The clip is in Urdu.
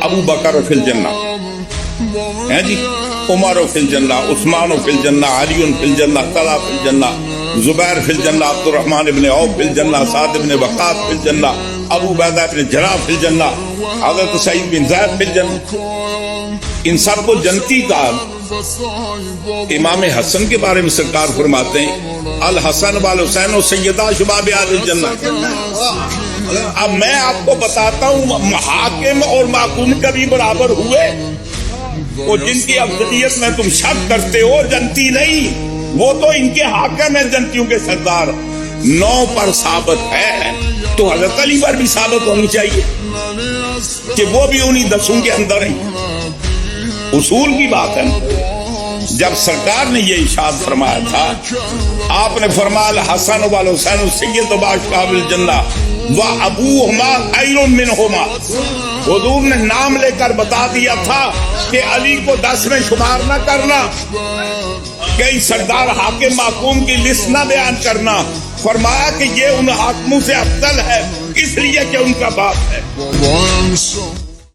ابو بکر فی الجنہ ہے جی، عمر فی الجنہ، عثمان فی الجنہ، علی فی الجنہ، طلحہ فی الجنہ، زبیر فی الجنہ، عبد الرحمن ابن عوف فی الجنہ، سعد ابن وقاص فی الجنہ، ابو عبیدہ ابن جراح فی الجنہ، حضرت سعید بن زید فی الجنہ. ان سب کو جنتی کہا. امام حسن کے بارے میں سرکار فرماتے ہیں الحسن والحسین سیدہ شباب اہل الجنہ. اب میں آپ کو بتاتا ہوں حاکم اور محکوم کبھی برابر ہوئے؟ وہ جن کی افضلیت میں تم شک کرتے ہو جنتی نہیں، وہ تو ان کے حاکم ہیں جنتیوں کے سردار. 9 پر ثابت ہے تو حضرت علی پر بھی ثابت ہونی چاہیے کہ وہ بھی انہی 10 کے اندر ہیں. اصول کی بات ہے. جب سرکار نے یہ ارشاد فرمایا تھا، آپ نے فرمایا الحسن والحسین سید باشا الجنہ و ابوہما خیر منہما. حضور نے نام لے کر بتا دیا تھا کہ علی کو 10 میں شمار نہ کرنا، کئی سردار حاکم محکوم کی لسٹ نہ بیان کرنا. فرمایا کہ یہ ان حاکموں سے افضل ہے اس لیے کہ ان کا باپ ہے.